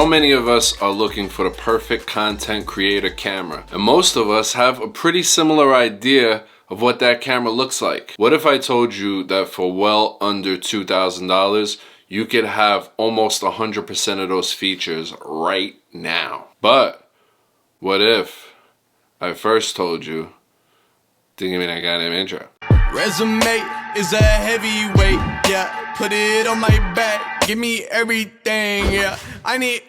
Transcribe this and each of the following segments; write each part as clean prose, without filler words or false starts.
So many of us are looking for the perfect content creator camera, and most of us have a pretty similar idea of what that camera looks like. What if I told you that for well under $2,000, you could have almost 100% of those features right now? But what if I first told you to give me that goddamn intro? Resume is a heavyweight, yeah. Put it on my back, give me everything, yeah. I need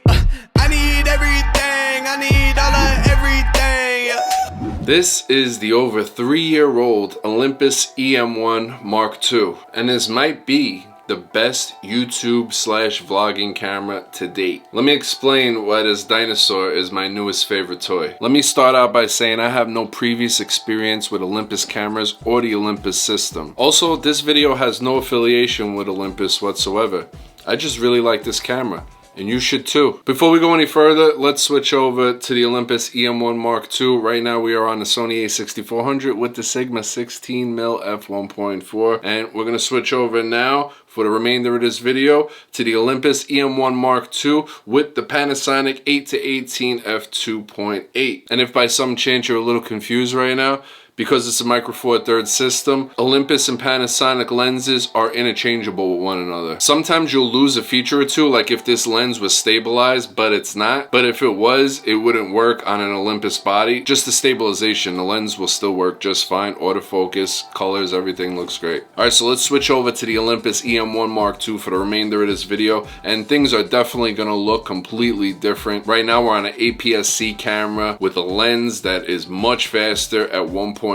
everything, I need all of everything, yeah. This is the over 3-year-old Olympus EM1 Mark II, and this might be the best YouTube/vlogging camera to date. Let me explain why this dinosaur is my newest favorite toy. Let me start out by saying I have no previous experience with Olympus cameras or the Olympus system. Also, this video has no affiliation with Olympus whatsoever. I just really like this camera, and you should too. Before we go any further, let's switch over to the Olympus EM1 Mark II. Right now we are on the Sony a6400 with the Sigma 16mm f1.4, and we're gonna switch over now for the remainder of this video to the Olympus EM1 Mark II with the Panasonic 8-18 f2.8. And if by some chance you're a little confused right now, because it's a Micro Four Thirds system, Olympus and Panasonic lenses are interchangeable with one another. Sometimes you'll lose a feature or two, like if this lens was stabilized, but it's not. But if it was, it wouldn't work on an Olympus body. Just the stabilization, the lens will still work just fine. Autofocus, colors, everything looks great. Alright, so let's switch over to the Olympus EM1 Mark II for the remainder of this video, and things are definitely gonna look completely different. Right now we're on an APS-C camera with a lens that is much faster at 1.4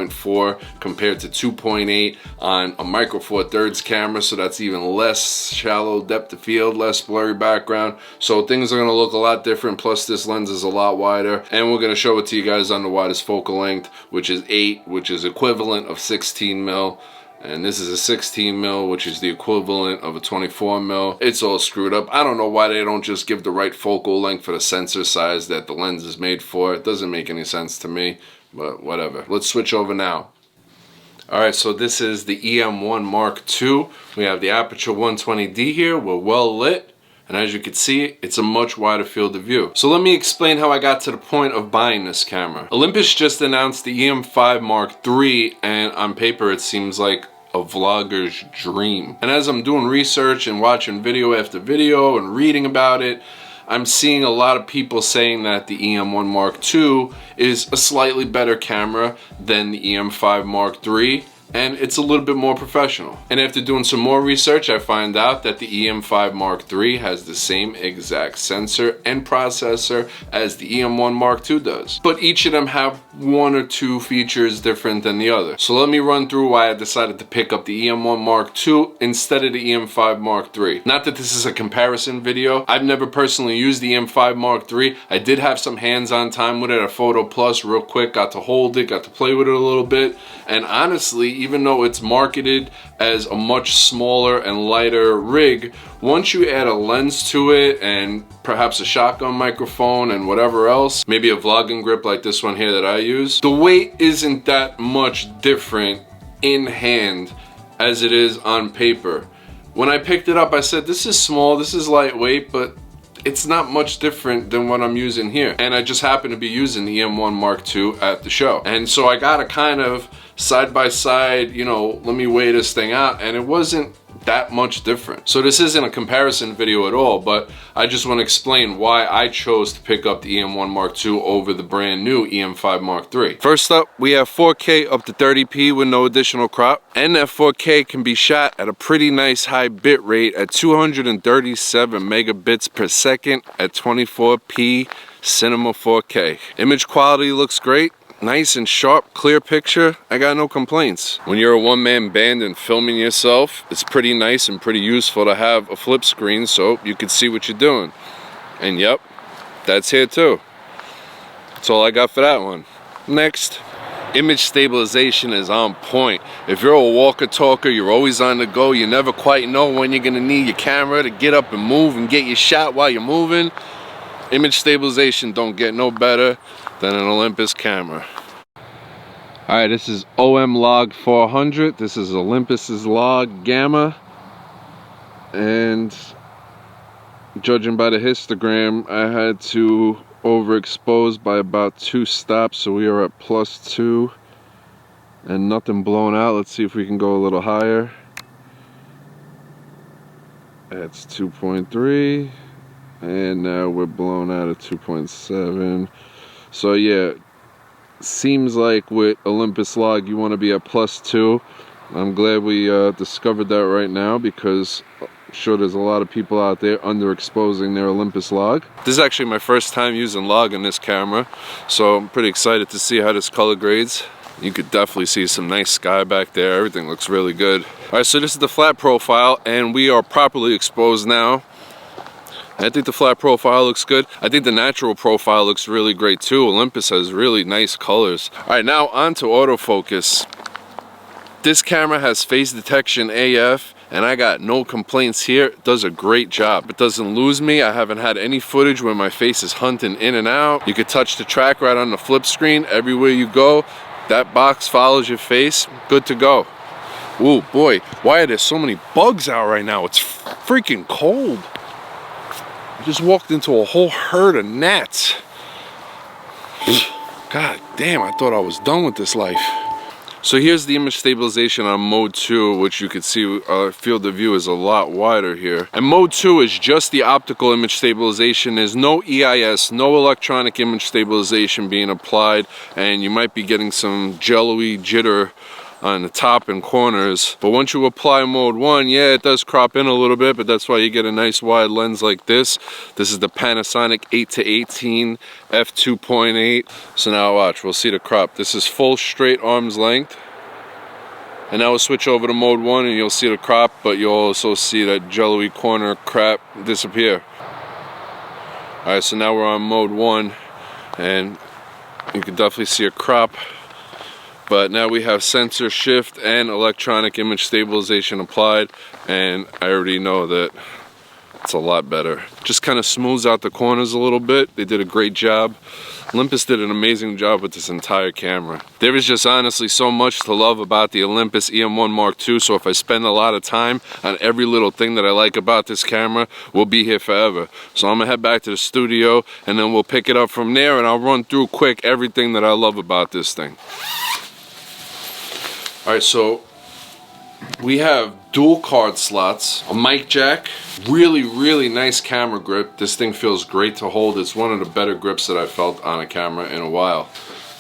compared to 2.8 on a Micro Four Thirds camera, so that's even less shallow depth of field, less blurry background, so things are going to look a lot different. Plus this lens is a lot wider, and we're going to show it to you guys on the widest focal length, which is 8, which is equivalent of 16mm. And this is a 16mm, which is the equivalent of a 24mm. It's all screwed up. I don't know why they don't just give the right focal length for the sensor size that the lens is made for. It doesn't make any sense to me, but whatever. Let's switch over now. Alright, so this is the EM1 Mark II. We have the aperture 120D here. We're well lit. And as you can see, it's a much wider field of view. So let me explain how I got to the point of buying this camera. Olympus just announced the EM5 Mark III, and on paper it seems like a vlogger's dream. And as I'm doing research and watching video after video and reading about it, I'm seeing a lot of people saying that the EM1 Mark II is a slightly better camera than the EM5 Mark III, and it's a little bit more professional. And after doing some more research, I find out that the EM5 Mark III has the same exact sensor and processor as the EM1 Mark II does. But each of them have one or two features different than the other. So let me run through why I decided to pick up the EM1 Mark II instead of the EM5 Mark III. Not that this is a comparison video. I've never personally used the EM5 Mark III. I did have some hands-on time with it at Photo Plus real quick. Got to hold it, got to play with it a little bit. And honestly, even though it's marketed as a much smaller and lighter rig, once you add a lens to it and perhaps a shotgun microphone and whatever else, maybe a vlogging grip like this one here that I use, the weight isn't that much different in hand as it is on paper. When I picked it up, I said, this is small, this is lightweight, but it's not much different than what I'm using here. And I just happen to be using the EM1 Mark II at the show. And so I got a kind of side by side, you know, let me weigh this thing out, and it wasn't that much different. So this isn't a comparison video at all, but I just want to explain why I chose to pick up the EM1 Mark II over the brand new EM5 Mark III. First up, we have 4K up to 30p with no additional crop, and that 4K can be shot at a pretty nice high bit rate at 237 megabits per second at 24p Cinema 4K. Image quality looks great. Nice and sharp, clear picture. I got no complaints. When you're a one-man band and filming yourself, it's pretty nice and pretty useful to have a flip screen so you can see what you're doing. And yep, that's here too. That's all I got for that one. Next, image stabilization is on point. If you're a walker talker, you're always on the go, you never quite know when you're gonna need your camera to get up and move and get your shot while you're moving. Image stabilization don't get no better than an Olympus camera. Alright, this is OM Log 400. This is Olympus's Log Gamma. And judging by the histogram, I had to overexpose by about 2 stops, so we are at +2 and nothing blown out. Let's see if we can go a little higher. That's 2.3, and now we're blown out at 2.7. So yeah, seems like with Olympus log you want to be at +2. I'm glad we discovered that right now, because I'm sure there's a lot of people out there underexposing their Olympus log. This is actually my first time using log in this camera, so I'm pretty excited to see how this color grades. You could definitely see some nice sky back there. Everything looks really good. All right, so this is the flat profile, and we are properly exposed now. I think the flat profile looks good. I think the natural profile looks really great too. Olympus has really nice colors. All right, now on to autofocus. This camera has face detection AF, and I got no complaints here. It does a great job. It doesn't lose me. I haven't had any footage where my face is hunting in and out. You could touch the track right on the flip screen. Everywhere you go, that box follows your face. Good to go. Ooh, boy, why are there so many bugs out right now? It's freaking cold. I just walked into a whole herd of gnats. God damn, I thought I was done with this life. So here's the image stabilization on mode 2, which you can see our field of view is a lot wider here. And mode 2 is just the optical image stabilization. There's no EIS, no electronic image stabilization being applied, and you might be getting some jello-y jitter on the top and corners. But once you apply mode 1, yeah, it does crop in a little bit, but that's why you get a nice wide lens like this. This is the Panasonic 8-18 f2.8. So now watch, we'll see the crop. This is full straight arm's length. And now we'll switch over to mode 1 and you'll see the crop, but you'll also see that jello-y corner crap disappear. Alright, so now we're on mode 1 and you can definitely see a crop. But now we have sensor shift and electronic image stabilization applied, and I already know that it's a lot better. Just kind of smooths out the corners a little bit. They did a great job. Olympus did an amazing job with this entire camera. There is just honestly so much to love about the Olympus EM1 Mark II, so if I spend a lot of time on every little thing that I like about this camera, we'll be here forever. So I'm gonna head back to the studio and then we'll pick it up from there, and I'll run through quick everything that I love about this thing. Alright, so we have dual card slots, a mic jack, really nice camera grip. This thing feels great to hold. It's one of the better grips that I've felt on a camera in a while.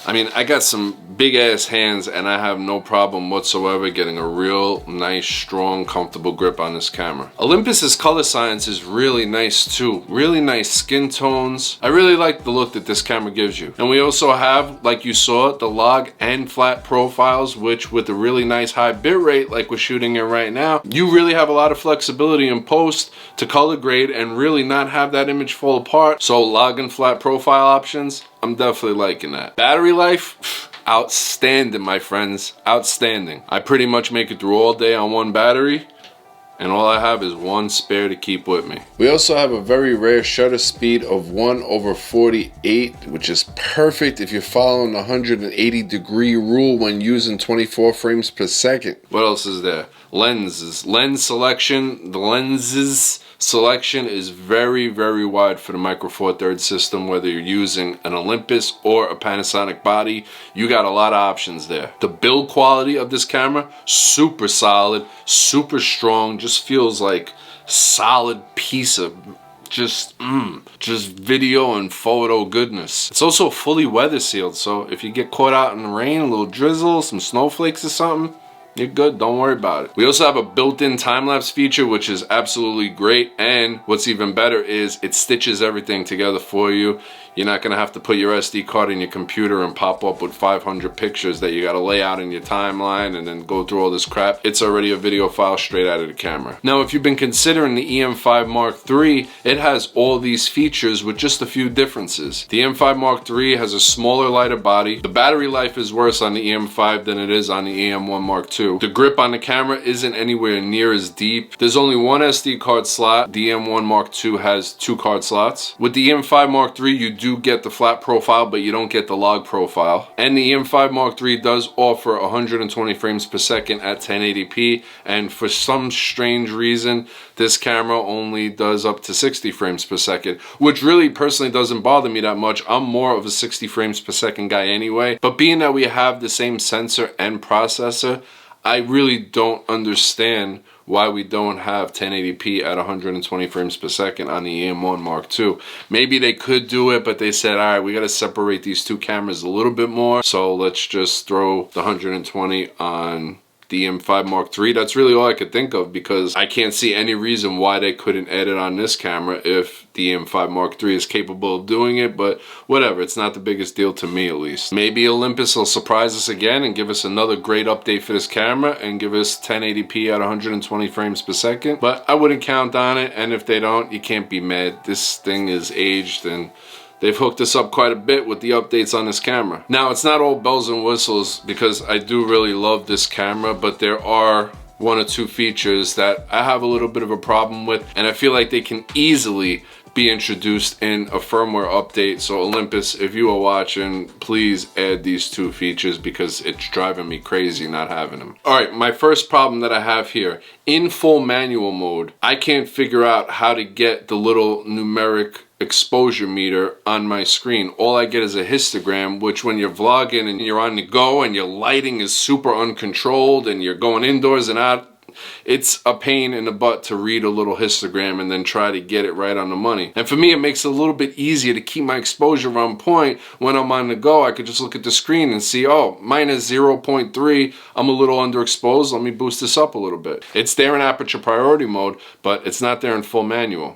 I mean, I got some big ass hands and I have no problem whatsoever getting a real nice, strong, comfortable grip on this camera. Olympus's color science is really nice too. Really nice skin tones. I really like the look that this camera gives you. And we also have, like you saw, the log and flat profiles, which with a really nice high bit rate like we're shooting in right now, you really have a lot of flexibility in post to color grade and really not have that image fall apart. So log and flat profile options, I'm definitely liking that. Battery life, outstanding, my friends, outstanding. I pretty much make it through all day on one battery, and all I have is one spare to keep with me. We also have a very rare shutter speed of 1/48, which is perfect if you're following the 180-degree rule when using 24 frames per second. What else is there? Lenses. Lens selection. The lenses selection is very wide for the Micro Four Thirds system. Whether you're using an Olympus or a Panasonic body, you got a lot of options there. The build quality of this camera, super solid, super strong, just feels like solid piece of just video and photo goodness. It's also fully weather sealed, so if you get caught out in the rain, a little drizzle, some snowflakes or something, you're good, don't worry about it. We also have a built-in time-lapse feature, which is absolutely great, and what's even better is it stitches everything together for you. You're not gonna have to put your SD card in your computer and pop up with 500 pictures that you gotta lay out in your timeline and then go through all this crap. It's already a video file straight out of the camera. Now, if you've been considering the EM5 Mark III, it has all these features with just a few differences. The EM5 Mark III has a smaller, lighter body. The battery life is worse on the EM5 than it is on the EM1 Mark II. The grip on the camera isn't anywhere near as deep. There's only one SD card slot. The EM1 Mark II has 2 card slots. With the EM5 Mark III, you do do get the flat profile, but you don't get the log profile. And the EM5 Mark III does offer 120 frames per second at 1080p, and for some strange reason, this camera only does up to 60 frames per second, which really personally doesn't bother me that much. I'm more of a 60 frames per second guy anyway, but being that we have the same sensor and processor, I really don't understand why we don't have 1080p at 120 frames per second on the EM1 Mark II. Maybe they could do it, but they said, all right, we got to separate these two cameras a little bit more, so let's just throw the 120 on the EM5 Mark III. That's really all I could think of, because I can't see any reason why they couldn't add it on this camera if the EM5 Mark III is capable of doing it, but whatever, it's not the biggest deal to me at least. Maybe Olympus will surprise us again and give us another great update for this camera and give us 1080p at 120 frames per second, but I wouldn't count on it, and if they don't, you can't be mad. This thing is aged, and they've hooked us up quite a bit with the updates on this camera. Now, it's not all bells and whistles, because I do really love this camera, but there are one or two features that I have a little bit of a problem with, and I feel like they can easily be introduced in a firmware update. So Olympus, if you are watching, please add these two features, because it's driving me crazy not having them. All right, my first problem that I have here, in full manual mode, I can't figure out how to get the little numeric exposure meter on my screen. All I get is a histogram, which when you're vlogging and you're on the go and your lighting is super uncontrolled and you're going indoors and out, it's a pain in the butt to read a little histogram and then try to get it right on the money. And for me, it makes it a little bit easier to keep my exposure on point when I'm on the go. I could just look at the screen and see, oh, mine is 0.3. I'm a little underexposed. Let me boost this up a little bit. It's there in aperture priority mode, but it's not there in full manual.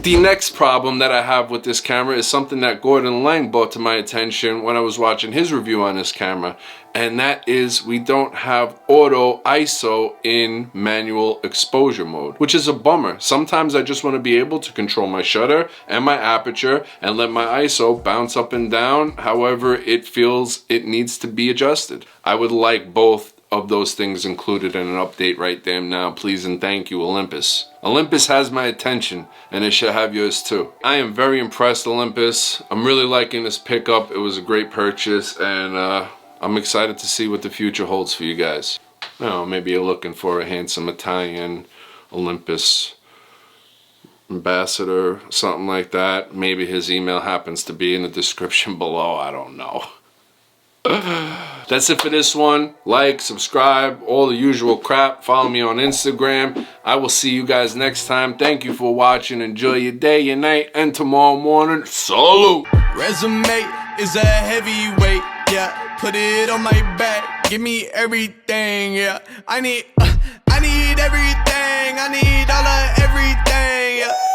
The next problem that I have with this camera is something that Gordon Lang brought to my attention when I was watching his review on this camera, and that is we don't have auto ISO in manual exposure mode, which is a bummer. Sometimes I just want to be able to control my shutter and my aperture and let my ISO bounce up and down however it feels it needs to be adjusted. I would like both of those things included in an update right there now, please and thank you, Olympus. Olympus has my attention, and it should have yours too. I am very impressed, Olympus. I'm really liking this pickup. It was a great purchase, and I'm excited to see what the future holds for you guys. Oh, maybe you're looking for a handsome Italian Olympus ambassador, something like that. Maybe his email happens to be in the description below. I don't know. That's it for this one. Like, subscribe, all the usual crap. Follow me on Instagram. I will see you guys next time. Thank you for watching. Enjoy your day, your night, and tomorrow morning. Salute! Resume is a heavyweight, yeah. Put it on my back, give me everything, yeah. I need everything, I need all of everything, yeah.